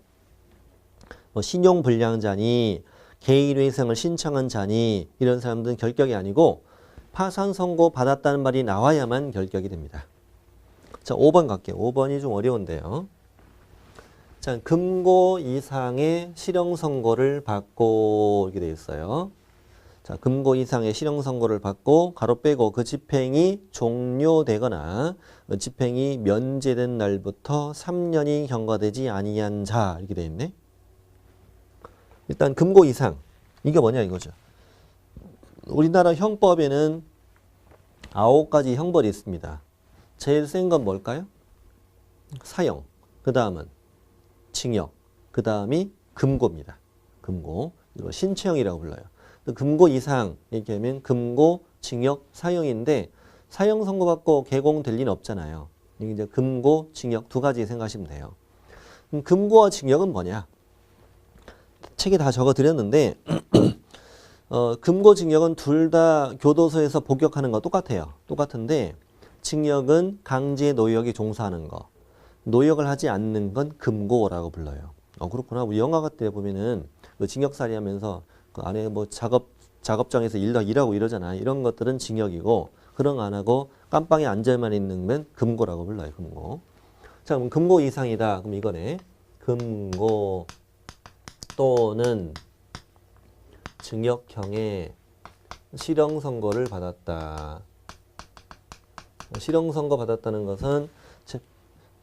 뭐 신용불량자니 개인회생을 신청한 자니 이런 사람들은 결격이 아니고 파산 선고 받았다는 말이 나와야만 결격이 됩니다. 자, 5번 갈게요. 5번이 좀 어려운데요. 자, 금고 이상의 실형 선고를 받고 이렇게 되어 있어요. 자, 금고 이상의 실형 선고를 받고 가로 빼고 그 집행이 종료되거나 집행이 면제된 날부터 3년이 경과되지 아니한 자 이렇게 되어 있네. 일단 금고 이상, 이게 뭐냐 이거죠. 우리나라 형법에는 9가지 형벌이 있습니다. 제일 센 건 뭘까요? 사형, 그 다음은 징역, 그 다음이 금고입니다. 금고, 이거 신체형이라고 불러요. 금고 이상 이렇게 하면 금고, 징역, 사형인데 사형 선고받고 개공될 리는 없잖아요. 이게 이제 금고, 징역 두 가지 생각하시면 돼요. 그럼 금고와 징역은 뭐냐? 책에 다 적어드렸는데 금고, 징역은 둘 다 교도소에서 복역하는 거 똑같아요. 똑같은데 징역은 강제 노역에 종사하는 거, 노역을 하지 않는 건 금고라고 불러요. 그렇구나. 우리 영화 같은 데 보면은 그 징역살이 하면서 그 안에 뭐 작업장에서 일하고 이러잖아요. 이런 것들은 징역이고, 그런 거 안 하고 깜빵에 앉아만 있는 건 금고라고 불러요. 금고. 자, 그럼 금고 이상이다. 그럼 이거네. 금고 또는 징역형의 실형 선고를 받았다. 실형 선고 받았다는 것은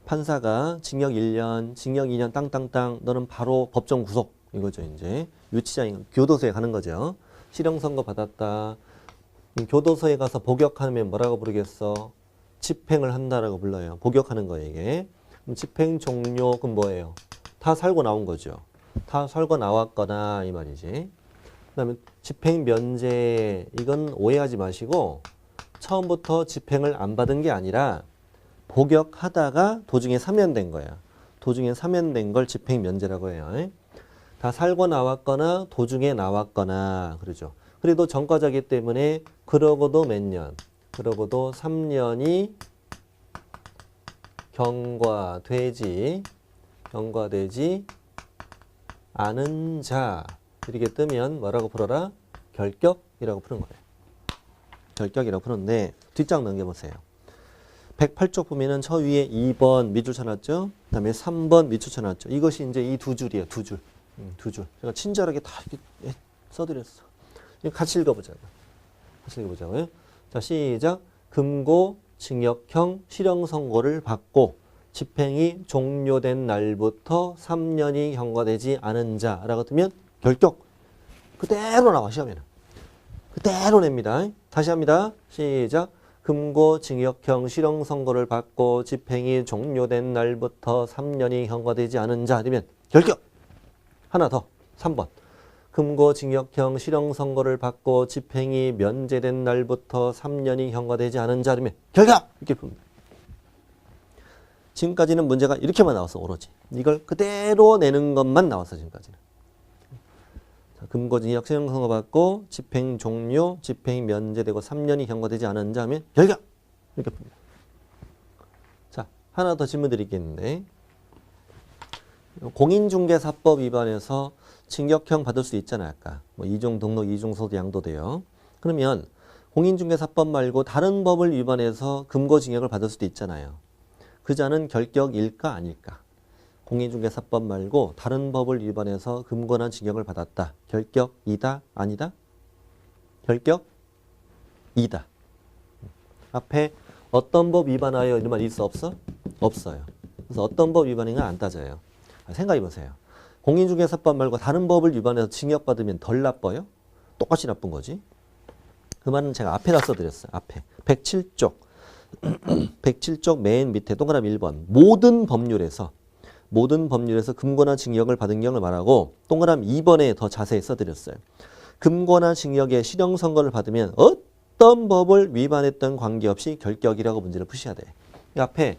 판사가 징역 1년, 징역 2년 땅땅땅, 너는 바로 법정 구속 이거죠. 이제 유치장, 교도소에 가는 거죠. 실형 선고 받았다. 교도소에 가서 복역하면 뭐라고 부르겠어? 집행을 한다라고 불러요. 복역하는 거예요, 이게. 그럼 집행 종료, 그럼 뭐예요? 다 살고 나온 거죠. 다 살고 나왔거나 이 말이지. 그다음에 집행 면제, 이건 오해하지 마시고 처음부터 집행을 안 받은 게 아니라 복역하다가 도중에 사면된 거야. 도중에 사면된 걸 집행면제라고 해요. 다 살고 나왔거나 도중에 나왔거나 그러죠. 그래도 전과자기 때문에 그러고도 몇 년? 그러고도 3년이 경과되지 않은 자 이렇게 뜨면 뭐라고 풀어라? 결격이라고 푸는 거예요. 결격이라고 푸는데 뒷장 넘겨보세요. 108쪽 보면은 저 위에 2번 밑줄 쳐놨죠? 그 다음에 3번 밑줄 쳐놨죠? 이것이 이제 이 두 줄이에요. 두 줄. 두 줄. 제가 친절하게 다 이렇게 써드렸어. 같이 읽어보자고요. 같이 읽어보자고요. 자, 시작. 금고 징역형 실형 선고를 받고 집행이 종료된 날부터 3년이 경과되지 않은 자라고 뜨면 결격. 그대로 나와 시험에는. 그대로 냅니다. 다시 합니다. 시작. 금고 징역형 실형 선고를 받고 집행이 종료된 날부터 3년이 경과되지 않은 자 되면 결격. 하나 더. 3번. 금고 징역형 실형 선고를 받고 집행이 면제된 날부터 3년이 경과되지 않은 자 되면 결격. 이렇게 봅니다. 지금까지는 문제가 이렇게만 나왔어. 오로지. 이걸 그대로 내는 것만 나왔어. 지금까지는. 금고징역 실형 선고 받고 집행 종료, 집행이 면제되고 3년이 경과되지 않은 자 하면 결격! 이렇게 봅니다. 자, 하나 더 질문 드리겠는데 공인중개사법 위반해서 징역형 받을 수 있잖아요. 아까 뭐 이종 등록, 이종 소득 양도돼요. 그러면 공인중개사법 말고 다른 법을 위반해서 금고징역을 받을 수도 있잖아요. 그 자는 결격일까 아닐까? 공인중개사법 말고 다른 법을 위반해서 금고나 징역을 받았다. 결격이다? 아니다? 결격이다. 앞에 어떤 법 위반하여 이런 말 있어 없어? 없어요. 그래서 어떤 법 위반인가 안 따져요. 생각해보세요. 공인중개사법 말고 다른 법을 위반해서 징역받으면 덜 나빠요? 똑같이 나쁜 거지. 그 말은 제가 앞에다 써드렸어요. 앞에. 107쪽. 107쪽 맨 밑에 동그라미 1번. 모든 법률에서 금고나 징역을 받은 경우를 말하고 동그라미 2번에 더 자세히 써드렸어요. 금고나 징역의 실형 선고를 받으면 어떤 법을 위반했던 관계없이 결격이라고 문제를 푸셔야 돼. 앞에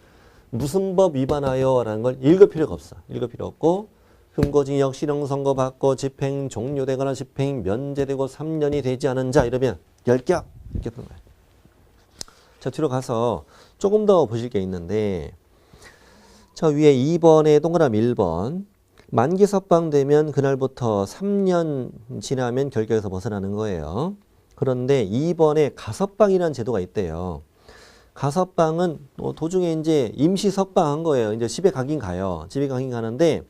무슨 법 위반하여 라는 걸 읽을 필요가 없어. 읽을 필요 없고 금고징역 실형 선고 받고 집행 종료되거나 집행 면제되고 3년이 되지 않은 자 이러면 결격 이렇게 푸는 거예요. 자, 뒤로 가서 조금 더 보실 게 있는데 저 위에 2번에 동그라미 1번 만기 석방되면 그날부터 3년 지나면 결격에서 벗어나는 거예요. 그런데 2번에 가석방이라는 제도가 있대요. 가석방은 도중에 이제 임시 석방한 거예요. 이제 집에 가긴 가요. 집에 가긴 가는데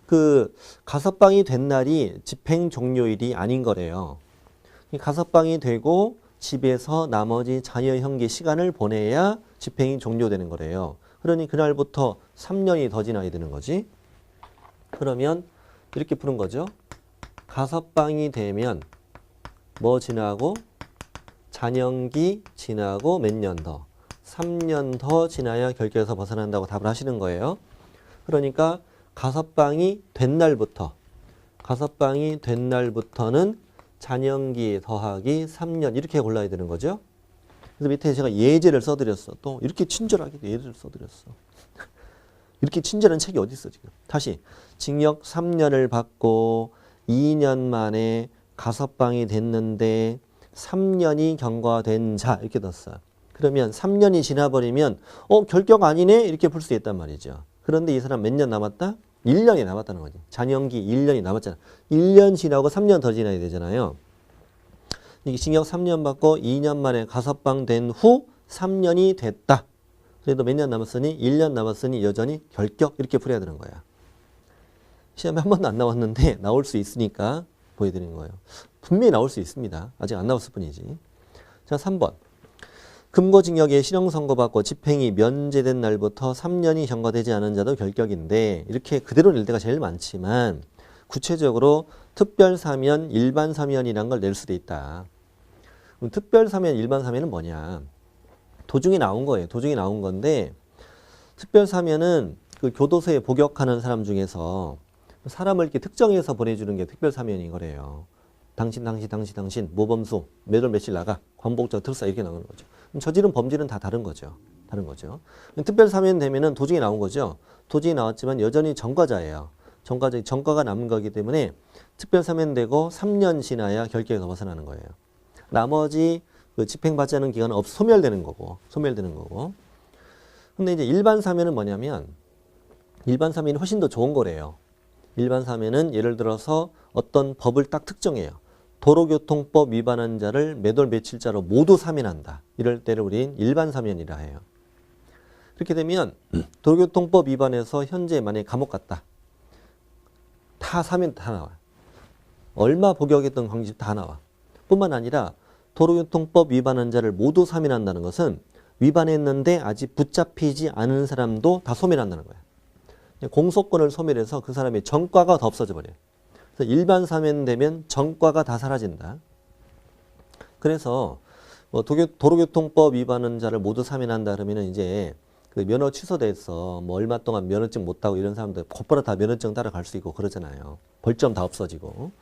그 가석방이 된 날이 집행 종료일이 아닌 거래요. 가석방이 되고 집에서 나머지 자녀 형기 시간을 보내야 집행이 종료되는 거래요. 그러니 그날부터 3년이 더 지나야 되는 거지. 그러면 이렇게 푸는 거죠. 가석방이 되면 뭐 지나고 잔영기 지나고 몇 년 더? 3년 더 지나야 결격에서 벗어난다고 답을 하시는 거예요. 그러니까 가석방이 된 날부터는 잔영기 더하기 3년 이렇게 골라야 되는 거죠. 그래서 밑에 제가 예제를 써드렸어. 또 이렇게 친절하게 예제를 써드렸어. 이렇게 친절한 책이 어디 있어 지금. 다시 징역 3년을 받고 2년 만에 가석방이 됐는데 3년이 경과된 자 이렇게 넣었어요. 그러면 3년이 지나버리면 결격 아니네 이렇게 풀 수 있단 말이죠. 그런데 이 사람 몇 년 남았다? 1년이 남았다는 거지. 잔영기 1년이 남았잖아. 1년 지나고 3년 더 지나야 되잖아요. 이게 징역 3년 받고 2년 만에 가석방 된 후 3년이 됐다. 그래도 몇 년 남았으니 1년 남았으니 여전히 결격 이렇게 풀어야 되는 거야. 시험에 한 번도 안 나왔는데 나올 수 있으니까 보여드리는 거예요. 분명히 나올 수 있습니다. 아직 안 나왔을 뿐이지. 자, 3번. 금고징역에 실형 선고받고 집행이 면제된 날부터 3년이 경과되지 않은 자도 결격인데 이렇게 그대로 낼 때가 제일 많지만 구체적으로 특별사면, 일반사면이라는 걸 낼 수도 있다. 그럼 특별사면, 일반사면은 뭐냐? 도중에 나온 거예요. 도중에 나온 건데 특별사면은 그 교도소에 복역하는 사람 중에서 사람을 이렇게 특정해서 보내주는 게 특별사면인 거래요. 당신, 모범수, 몇 월 며칠 나가, 광복절, 특사 이렇게 나오는 거죠. 그럼 저지른 범죄는 다 다른 거죠. 다른 거죠. 특별사면 되면은 도중에 나온 거죠. 도중에 나왔지만 여전히 전과자예요. 전과가 남은 거기 때문에 특별사면되고 3년 지나야 결격에서 벗어나는 거예요. 나머지 그 집행받지 않은 기간은 소멸되는 거고. 근데 이제 일반 사면은 뭐냐면 일반 사면이 훨씬 더 좋은 거래요. 일반 사면은 예를 들어서 어떤 법을 딱 특정해요. 도로교통법 위반한 자를 몇 월 며칠자로 모두 사면한다. 이럴 때를 우린 일반 사면이라 해요. 그렇게 되면 도로교통법 위반해서 현재 만약에 감옥 갔다. 다 사면 다 나와. 얼마 복역했던 광집 다 나와. 뿐만 아니라 도로교통법 위반한 자를 모두 사면한다는 것은 위반했는데 아직 붙잡히지 않은 사람도 다 소멸한다는 거야. 공소권을 소멸해서 그 사람의 전과가 다 없어져 버려요. 그래서 일반 사면되면 전과가 다 사라진다. 그래서 뭐 도로교통법 위반한 자를 모두 사면한다 그러면은 이제 그 면허 취소돼서 뭐 얼마 동안 면허증 못 따고 이런 사람들 곧바로 다 면허증 따라갈 수 있고 그러잖아요. 벌점 다 없어지고.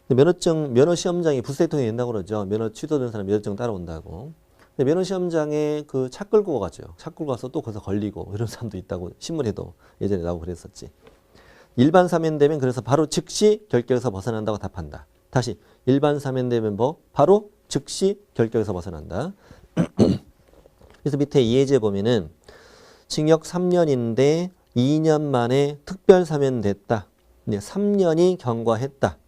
면허 시험장이 부스대통령이 된다고 그러죠. 면허 취소된 사람 면허증 따라온다고. 근데 면허 시험장에 그 차 끌고 가죠. 차 끌고 가서 또 거기서 걸리고 이런 사람도 있다고 신문에도 예전에 나오고 그랬었지. 일반 사면되면 그래서 바로 즉시 결격에서 벗어난다고 답한다. 다시 일반 사면되면 뭐 바로 즉시 결격에서 벗어난다. 그래서 밑에 예제 보면은 징역 3년인데 2년 만에 특별 사면됐다. 3년이 경과했다.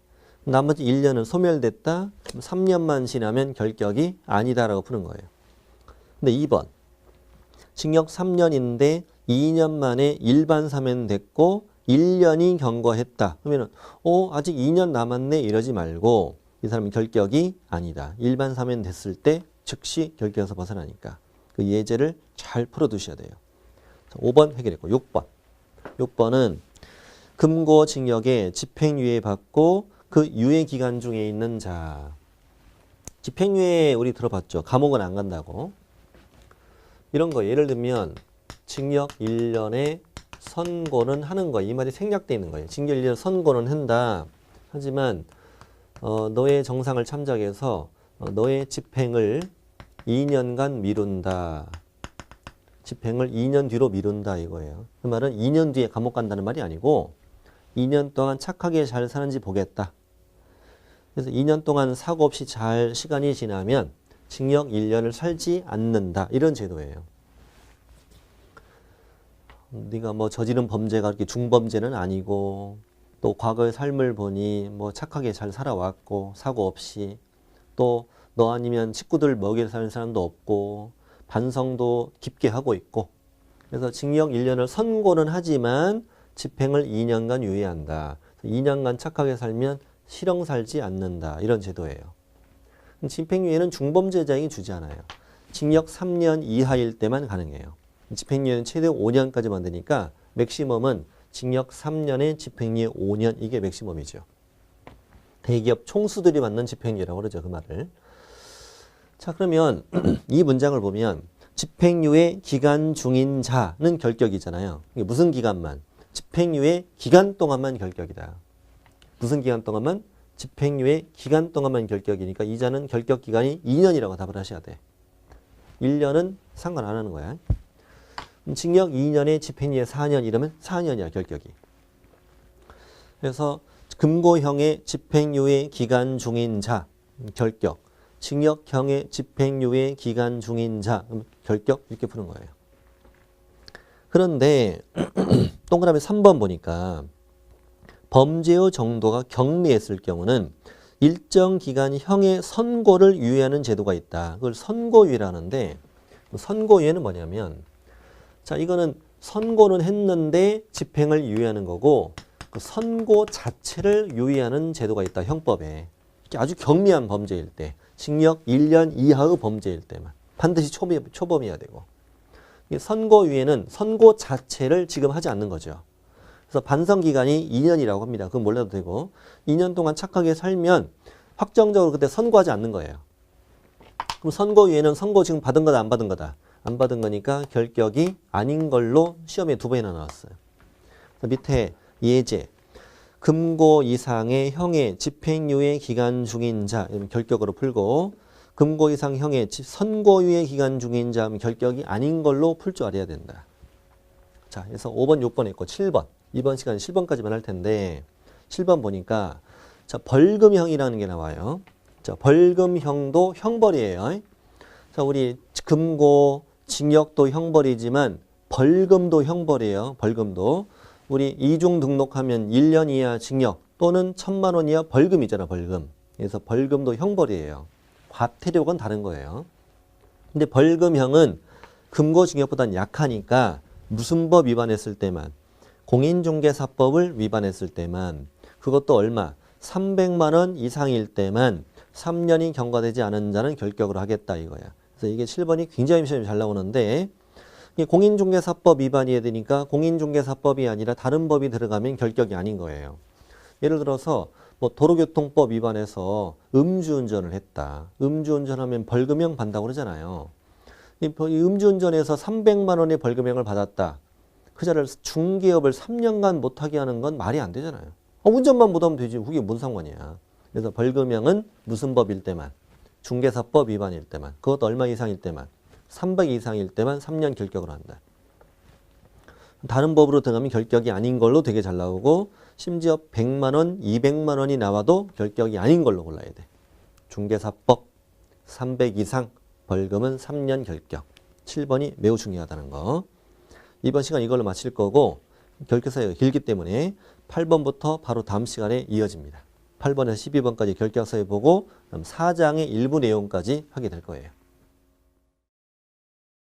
나머지 1년은 소멸됐다. 3년만 지나면 결격이 아니다라고 푸는 거예요. 근데 2번. 징역 3년인데 2년 만에 일반 사면됐고 1년이 경과했다. 그러면은 아직 2년 남았네 이러지 말고 이 사람은 결격이 아니다. 일반 사면됐을 때 즉시 결격에서 벗어나니까 그 예제를 잘 풀어두셔야 돼요. 5번 해결했고 6번. 6번은 금고징역에 집행유예 받고 그 유예 기간 중에 있는 자. 집행유예 우리 들어봤죠. 감옥은 안 간다고. 이런 거 예를 들면 징역 1년에 선고는 하는 거. 이 말이 생략되어 있는 거예요. 징역 1년 선고는 한다. 하지만 너의 정상을 참작해서 너의 집행을 2년간 미룬다. 집행을 2년 뒤로 미룬다 이거예요. 그 말은 2년 뒤에 감옥 간다는 말이 아니고 2년 동안 착하게 잘 사는지 보겠다. 그래서 2년 동안 사고 없이 잘 시간이 지나면 징역 1년을 살지 않는다. 이런 제도예요. 네가 뭐 저지른 범죄가 그렇게 중범죄는 아니고 또 과거의 삶을 보니 뭐 착하게 잘 살아왔고 사고 없이 또 너 아니면 식구들 먹여 사는 사람도 없고 반성도 깊게 하고 있고 그래서 징역 1년을 선고는 하지만 집행을 2년간 유예한다. 2년간 착하게 살면 실형 살지 않는다. 이런 제도예요. 집행유예는 중범죄자에게 주지 않아요. 징역 3년 이하일 때만 가능해요. 집행유예는 최대 5년까지만 되니까 맥시멈은 징역 3년에 집행유예 5년 이게 맥시멈이죠. 대기업 총수들이 받는 집행유예라고 그러죠. 그 말을. 자 그러면 이 문장을 보면 집행유예 기간 중인 자는 결격이잖아요. 이게 무슨 기간만? 집행유예 기간 동안만 결격이다. 무슨 기간 동안만? 집행유예 기간 동안만 결격이니까 이 자는 결격 기간이 2년이라고 답을 하셔야 돼. 1년은 상관 안 하는 거야. 징역 2년에 집행유예 4년 이러면 4년이야 결격이. 그래서 금고형의 집행유예 기간 중인 자 결격. 징역형의 집행유예 기간 중인 자 결격 이렇게 푸는 거예요. 그런데 동그라미 3번 보니까 범죄의 정도가 경미했을 경우는 일정 기간 형의 선고를 유예하는 제도가 있다. 그걸 선고유예라는데 선고유예는 뭐냐면 자 이거는 선고는 했는데 집행을 유예하는 거고 그 선고 자체를 유예하는 제도가 있다. 형법에. 아주 경미한 범죄일 때 징역 1년 이하의 범죄일 때만 반드시 초범이어야 되고 선고유예는 선고 자체를 지금 하지 않는 거죠. 그래서 반성기간이 2년이라고 합니다. 그건 몰라도 되고 2년 동안 착하게 살면 확정적으로 그때 선고하지 않는 거예요. 그럼 선고유예는 선고 지금 받은 거다 안 받은 거다? 안 받은 거니까 결격이 아닌 걸로 시험에 2번이나 나왔어요. 밑에 예제 금고 이상의 형의 집행유예 기간 중인 자 결격으로 풀고 금고 이상 형의 선고유예 기간 중인 자 하면 결격이 아닌 걸로 풀 줄 알아야 된다. 자, 그래서 5번, 6번 했고 7번. 이번 시간에 7번까지만 할 텐데 7번 보니까 자, 벌금형이라는 게 나와요. 자, 벌금형도 형벌이에요. 자, 우리 금고, 징역도 형벌이지만 벌금도 형벌이에요. 벌금도. 우리 이중 등록하면 1년 이하 징역 또는 1,000만 원 이하 벌금이잖아, 벌금. 그래서 벌금도 형벌이에요. 과태료건 다른 거예요. 근데 벌금형은 금고징역보다는 약하니까 무슨 법 위반했을 때만, 공인중개사법을 위반했을 때만, 그것도 얼마? 300만 원 이상일 때만 3년이 경과되지 않은 자는 결격을 하겠다 이거야. 그래서 이게 7번이 굉장히 시험이 잘 나오는데, 공인중개사법 위반이어야 되니까 공인중개사법이 아니라 다른 법이 들어가면 결격이 아닌 거예요. 예를 들어서 뭐 도로교통법 위반해서 음주운전을 했다. 음주운전하면 벌금형 받는다고 그러잖아요. 이 음주운전에서 300만 원의 벌금형을 받았다. 그 자를 중개업을 3년간 못하게 하는 건 말이 안 되잖아요. 운전만 못하면 되지. 그게 뭔 상관이야. 그래서 벌금형은 무슨 법일 때만, 중개사법 위반일 때만, 그것도 얼마 이상일 때만, 300 이상일 때만 3년 결격을 한다. 다른 법으로 들어가면 결격이 아닌 걸로 되게 잘 나오고, 심지어 100만 원, 200만 원이 나와도 결격이 아닌 걸로 골라야 돼. 중개사법 300 이상, 벌금은 3년 결격. 7번이 매우 중요하다는 거. 이번 시간 이걸로 마칠 거고, 결격사유가 길기 때문에 8번부터 바로 다음 시간에 이어집니다. 8번에서 12번까지 결격사유 보고 4장의 일부 내용까지 하게 될 거예요.